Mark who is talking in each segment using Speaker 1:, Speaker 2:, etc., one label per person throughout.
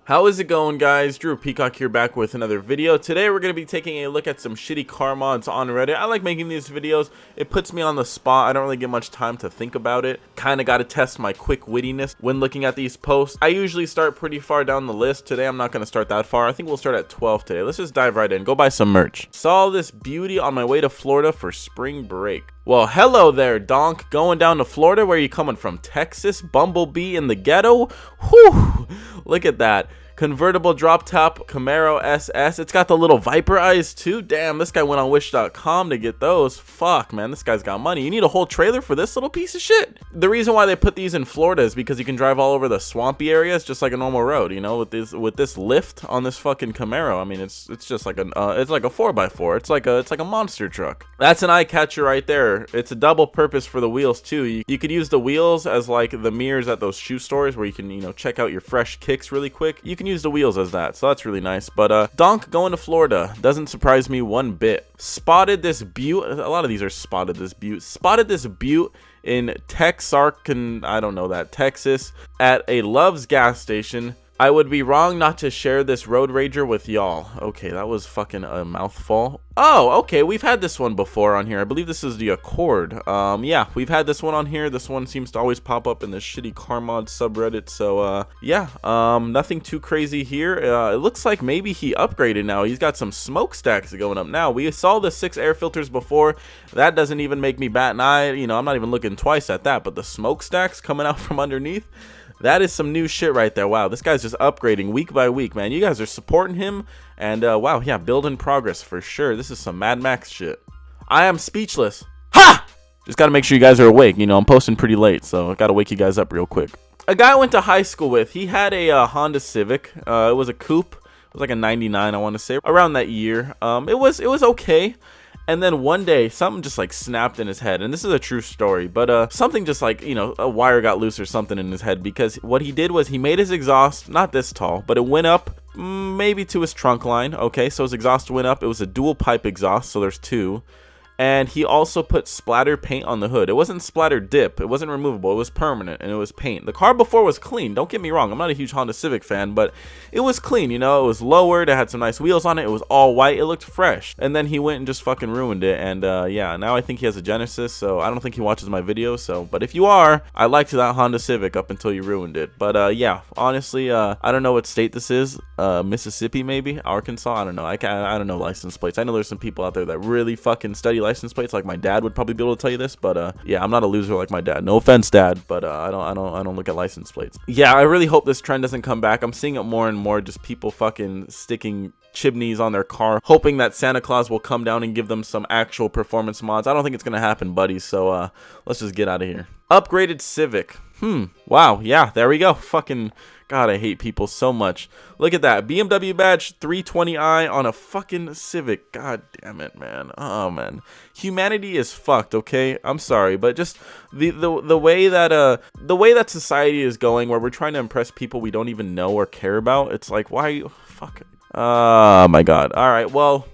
Speaker 1: How is it going, guys? Drew Peacock here, back with another video. Today we're going to be taking a look at some shitty car mods on Reddit. I like making these videos. It puts me on the spot. I don't really get much time to think about it. Kind of got to test my quick wittiness when looking at these posts. I usually start pretty far down the list. Today I'm not going to start that far. I think we'll start at 12 today. Let's just dive right in. Go buy some merch. Saw this beauty on my way to Florida for spring break. Well, hello there, donk. Going down to Florida? Where are you coming from? Texas? Bumblebee in the ghetto? Whew! Look at that. Convertible drop top Camaro SS. It's got the little Viper eyes too. Damn, this guy went on wish.com to get those. Fuck, man, this guy's got money. You need a whole trailer for this little piece of shit? The reason why they put these in Florida is because you can drive all over the swampy areas just like a normal road, you know, with this lift on this fucking Camaro. I mean, it's just like it's like a 4x4. It's like a monster truck. That's an eye catcher right there. It's a double purpose for the wheels too. You could use the wheels as like the mirrors at those shoe stores where you can, you know, check out your fresh kicks really quick. You can use the wheels as that, so that's really nice. But donk going to Florida doesn't surprise me one bit. Spotted this butte. A lot of these are spotted this butte in Texarkana, I don't know that, Texas, at a Love's gas station. I would be wrong not to share this road rager with y'all. Okay, that was fucking a mouthful. Oh, okay, we've had this one before on here. I believe this is the Accord. Yeah, we've had this one on here. This one seems to always pop up in the shitty car mod subreddit. So, yeah, nothing too crazy here. It looks like maybe he upgraded now. He's got some smokestacks going up now. We saw the 6 air filters before. That doesn't even make me bat an eye. You know, I'm not even looking twice at that. But the smokestacks coming out from underneath, that is some new shit right there. Wow, this guy's just upgrading week by week, man. You guys are supporting him, and wow, yeah, build in progress for sure. This is some Mad Max shit. I am speechless. Ha! Just gotta make sure you guys are awake. You know, I'm posting pretty late, so I gotta wake you guys up real quick. A guy I went to high school with, he had a Honda Civic. It was a coupe. It was like a 99, I want to say, around that year. It was okay. And then one day, something just like snapped in his head. And this is a true story, but something just like, you know, a wire got loose or something in his head. Because what he did was he made his exhaust, not this tall, but it went up maybe to his trunk line. Okay, so his exhaust went up. It was a dual pipe exhaust, so there's 2. And he also put splatter paint on the hood. It wasn't splatter dip. It wasn't removable. It was permanent, and it was paint. The car before was clean. Don't get me wrong. I'm not a huge Honda Civic fan, but it was clean. You know, it was lowered. It had some nice wheels on it. It was all white. It looked fresh. And then he went and just fucking ruined it. And yeah, now I think he has a Genesis, so I don't think he watches my videos. So, but if you are, I liked that Honda Civic up until you ruined it. But yeah, honestly, I don't know what state this is. Mississippi, maybe Arkansas. I don't know. I don't know license plates. I know there's some people out there that really fucking study license plates. Like my dad would probably be able to tell you this, but yeah, I'm not a loser like my dad. No offense, Dad, but I don't look at license plates. Yeah, I really hope this trend doesn't come back. I'm seeing it more and more. Just people fucking sticking chimneys on their car, hoping that Santa Claus will come down and give them some actual performance mods. I don't think it's gonna happen, buddies. So let's just get out of here. Upgraded Civic. Wow. Yeah, there we go. Fucking God, I hate people so much. Look at that. BMW badge 320i on a fucking Civic. God damn it, man. Oh, man. Humanity is fucked, okay? I'm sorry, but just the way that society is going, where we're trying to impress people we don't even know or care about, it's like, why are you... Fuck. Oh, my God. All right, well...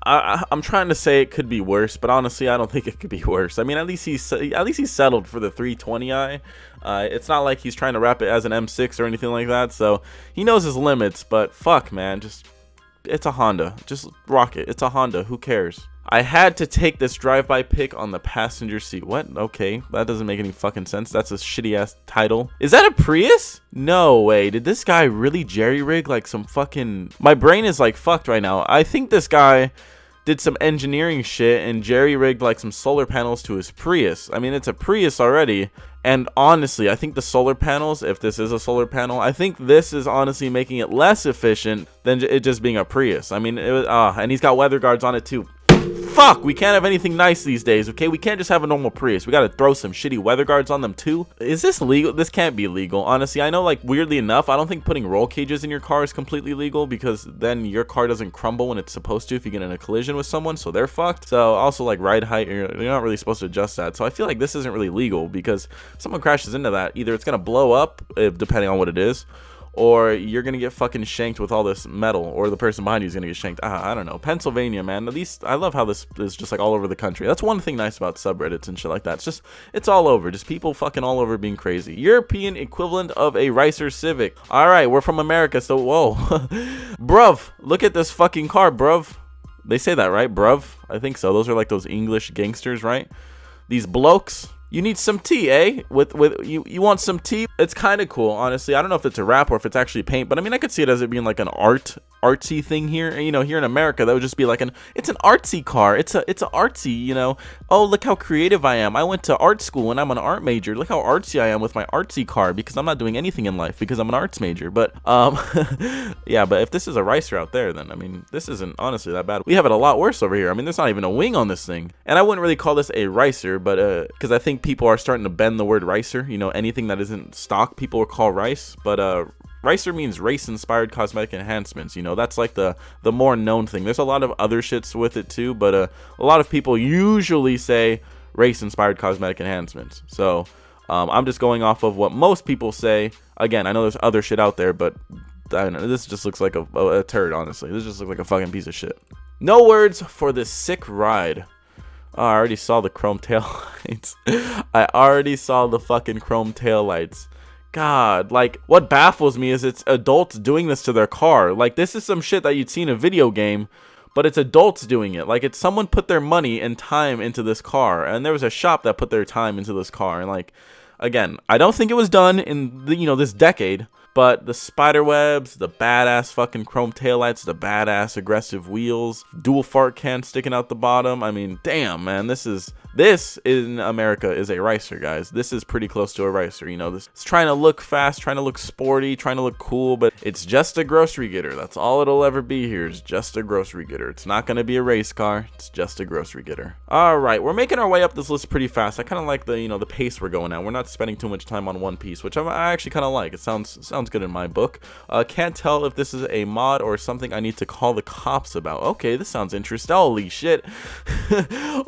Speaker 1: I'm trying to say it could be worse, but honestly, I don't think it could be worse. I mean, at least he's settled for the 320i. It's not like he's trying to wrap it as an M6 or anything like that, so he knows his limits. But fuck, man, just it's a Honda. Just rock it. It's a Honda. Who cares? I had to take this drive-by pic on the passenger seat. What? Okay, that doesn't make any fucking sense. That's a shitty-ass title. Is that a Prius? No way. Did this guy really jerry-rig like some fucking... My brain is like fucked right now. I think this guy did some engineering shit and jerry-rigged like some solar panels to his Prius. I mean, it's a Prius already. And honestly, I think the solar panels, if this is a solar panel, I think this is honestly making it less efficient than it just being a Prius. I mean, and he's got weather guards on it too. Fuck, we can't have anything nice these days, okay? We can't just have a normal Prius. We gotta throw some shitty weather guards on them too. Is this legal? This can't be legal. Honestly, I know, like, weirdly enough, I don't think putting roll cages in your car is completely legal, because then your car doesn't crumble when it's supposed to if you get in a collision with someone, so they're fucked. So also, like, ride height, you're not really supposed to adjust that. So I feel like this isn't really legal, because if someone crashes into that, either it's gonna blow up, depending on what it is, or you're gonna get fucking shanked with all this metal, or the person behind you is gonna get shanked. I don't know. Pennsylvania, man. At least I love how this is just like all over the country. That's one thing nice about subreddits and shit like that. It's all over. Just people fucking all over being crazy. European equivalent of a Ricer Civic. All right, we're from America, so whoa, bruv, look at this fucking car, bruv. They say that, right, bruv? I think so. Those are like those English gangsters, right? These blokes. You need some tea, eh? You want some tea? It's kind of cool, honestly. I don't know if it's a wrap or if it's actually paint, but I mean, I could see it as it being like an artsy thing here. And, you know, here in America, that would just be like it's an artsy car. It's a artsy, you know. Oh, look how creative I am. I went to art school and I'm an art major. Look how artsy I am with my artsy car because I'm not doing anything in life because I'm an arts major. But yeah, but if this is a Ricer out there, then I mean, this isn't honestly that bad. We have it a lot worse over here. I mean, there's not even a wing on this thing, and I wouldn't really call this a Ricer, but because I think people are starting to bend the word Ricer. You know, anything that isn't stock, people will call rice, but Ricer means race-inspired cosmetic enhancements. You know, that's like the more known thing. There's a lot of other shits with it too, but a lot of people usually say race-inspired cosmetic enhancements. So I'm just going off of what most people say. Again, I know there's other shit out there, but I don't know, this just looks like a turd, honestly. This just looks like a fucking piece of shit. No words for this sick ride. Oh, I already saw the chrome tail lights. I already saw the fucking chrome tail lights. God, like, what baffles me is it's adults doing this to their car. Like, this is some shit that you'd see in a video game, but it's adults doing it. Like, it's someone put their money and time into this car, and there was a shop that put their time into this car. And like, again, I don't think it was done in the, you know, this decade, but the spider webs, the badass fucking chrome taillights, the badass aggressive wheels, dual fart can sticking out the bottom. I mean, damn, man, this in America is a Ricer, guys. This is pretty close to a Ricer. You know, this it's trying to look fast, trying to look sporty, trying to look cool, but it's just a grocery getter. That's all it'll ever be here, is just a grocery getter. It's not going to be a race car. It's just a grocery getter. All right, we're making our way up this list pretty fast. I kind of like the, you know, the pace we're going at. We're not spending too much time on one piece, which I actually kind of like. It sounds good in my book. Can't tell if this is a mod or something I need to call the cops about. Okay, this sounds interesting. Holy shit.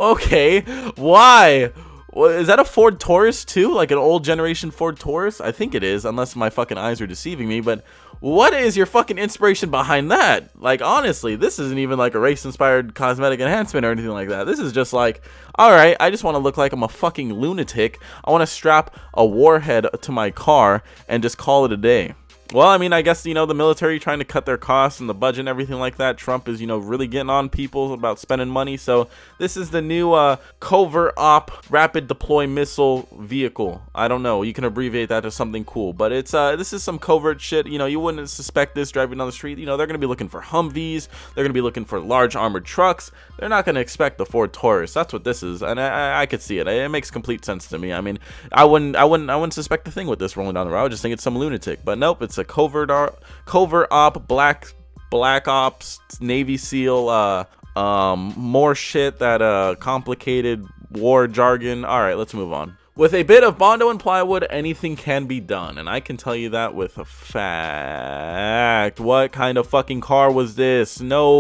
Speaker 1: Okay, why? Well, is that a Ford Taurus too? Like an old generation Ford Taurus? I think it is, unless my fucking eyes are deceiving me. But what is your fucking inspiration behind that? Like, honestly, this isn't even like a race-inspired cosmetic enhancement or anything like that. This is just like, all right, I just want to look like I'm a fucking lunatic. I want to strap a warhead to my car and just call it a day. Well, I mean, I guess, you know, the military trying to cut their costs and the budget and everything like that. Trump is, you know, really getting on people about spending money. So this is the new covert op rapid deploy missile vehicle. I don't know. You can abbreviate that to something cool. But it's this is some covert shit. You know, you wouldn't suspect this driving down the street. You know, they're going to be looking for Humvees. They're going to be looking for large armored trucks. They're not going to expect the Ford Taurus. That's what this is. And I could see it. It makes complete sense to me. I mean, I wouldn't suspect a thing with this rolling down the road. I would just think it's some lunatic. But nope, it's a covert op, black ops, Navy SEAL, more shit, that complicated war jargon. All right, let's move on. With a bit of Bondo and plywood, anything can be done, and I can tell you that with a fact. What kind of fucking car was this? No,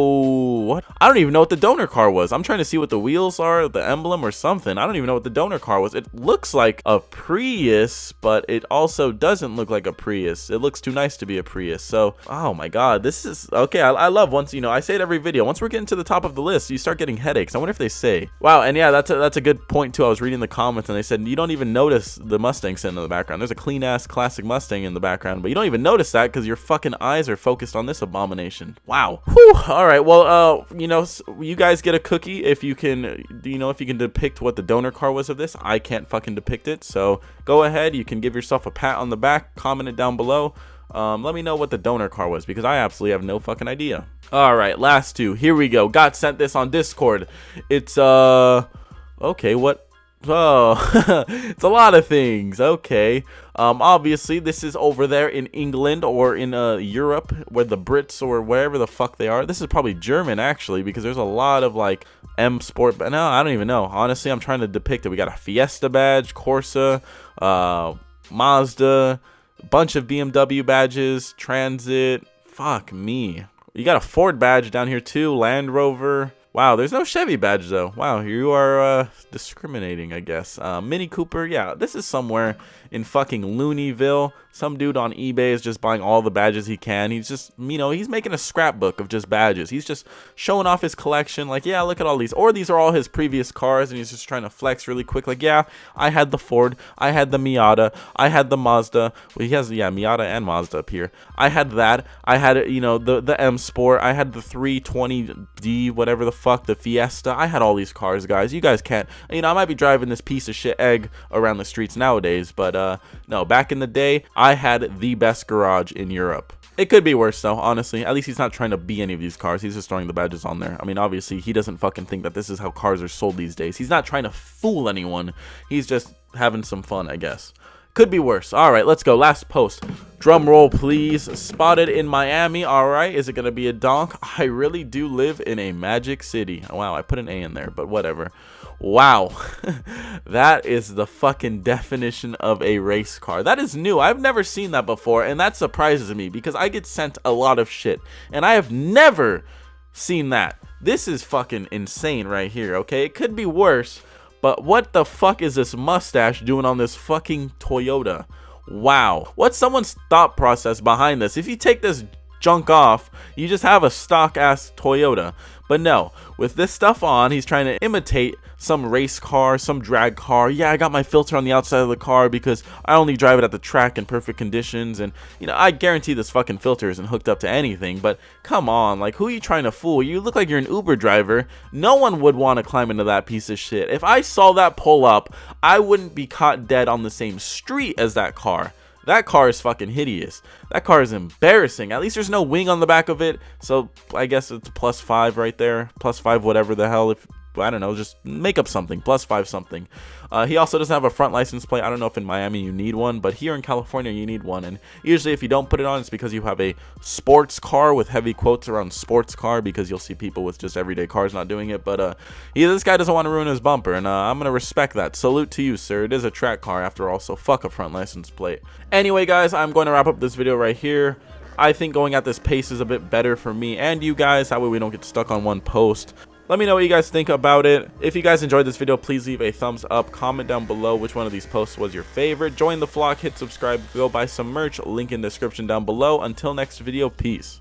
Speaker 1: what? I don't even know what the donor car was. I'm trying to see what the wheels are, the emblem or something. I don't even know what the donor car was. It looks like a Prius, but it also doesn't look like a Prius. It looks too nice to be a Prius. So, oh my god, this is okay. I love, once, you know, I say it every video, once we're getting to the top of the list, you start getting headaches. I wonder if they say, wow. And yeah, that's a good point too. I was reading the comments and they said you don't even notice the Mustang sitting in the background. There's a clean ass classic Mustang in the background, but you don't even notice that because your fucking eyes are focused on this abomination. Wow. Whew. All right, well, you know, you guys get a cookie if you can, you know, if you can depict what the donor car was of this. I can't fucking depict it, so go ahead, you can give yourself a pat on the back, comment it down below. Let me know what the donor car was, because I absolutely have no fucking idea. All right, last two, here we go. Got sent this on Discord. It's okay, what? Oh, it's a lot of things. Okay, obviously this is over there in England or in Europe, where the Brits or wherever the fuck they are. This is probably German actually, because there's a lot of like M Sport, but no, I don't even know. Honestly, I'm trying to depict it. We got a Fiesta badge, Corsa, Mazda, a bunch of BMW badges, Transit. Fuck me. You got a Ford badge down here too, Land Rover. Wow, there's no Chevy badge though. Wow, you are discriminating, I guess. Mini Cooper, yeah, this is somewhere in fucking Looneyville. Some dude on eBay is just buying all the badges he can. He's just, you know, he's making a scrapbook of just badges. He's just showing off his collection. Like, yeah, look at all these. Or these are all his previous cars, and he's just trying to flex really quick. Like, yeah, I had the Ford. I had the Miata. I had the Mazda. Well, he has, yeah, Miata and Mazda up here. I had that. I had, you know, the M Sport. I had the 320D, whatever the fuck, the Fiesta. I had all these cars, guys. You guys can't, you know, I might be driving this piece of shit egg around the streets nowadays, but no, back in the day, I had the best garage in Europe. It could be worse though, honestly. At least he's not trying to be any of these cars. He's just throwing the badges on there. I mean, obviously, he doesn't fucking think that this is how cars are sold these days. He's not trying to fool anyone. He's just having some fun, I guess. Could be worse. All right, let's go. Last post. Drum roll, please. Spotted in Miami. All right, is it going to be a donk? I really do live in a magic city. Wow, I put an A in there, but whatever. Wow. That is the fucking definition of a race car. That is new. I've never seen that before, and that surprises me because I get sent a lot of shit, and I have never seen that. This is fucking insane right here, okay? It could be worse, but what the fuck is this mustache doing on this fucking Toyota? Wow. What's someone's thought process behind this? If you take this junk off, you just have a stock ass Toyota. But no, with this stuff on, he's trying to imitate some race car, some drag car. Yeah, I got my filter on the outside of the car because I only drive it at the track in perfect conditions. And, you know, I guarantee this fucking filter isn't hooked up to anything. But come on, like, who are you trying to fool? You look like you're an Uber driver. No one would want to climb into that piece of shit. If I saw that pull up, I wouldn't be caught dead on the same street as that car. That car is fucking hideous. That car is embarrassing. At least there's no wing on the back of it. So I guess it's +5 right there. +5 whatever the hell. If I don't know, just make up something. +5 something. He also doesn't have a front license plate. I don't know if in Miami you need one, but here in California you need one. And usually if you don't put it on, it's because you have a sports car, with heavy quotes around sports car, because you'll see people with just everyday cars not doing it. But this guy doesn't want to ruin his bumper, and I'm going to respect that. Salute to you, sir. It is a track car after all, so fuck a front license plate. Anyway, guys, I'm going to wrap up this video right here. I think going at this pace is a bit better for me and you guys. That way we don't get stuck on one post. Let me know what you guys think about it. If you guys enjoyed this video, please leave a thumbs up. Comment down below which one of these posts was your favorite. Join the flock, hit subscribe, go buy some merch. Link in the description down below. Until next video, peace.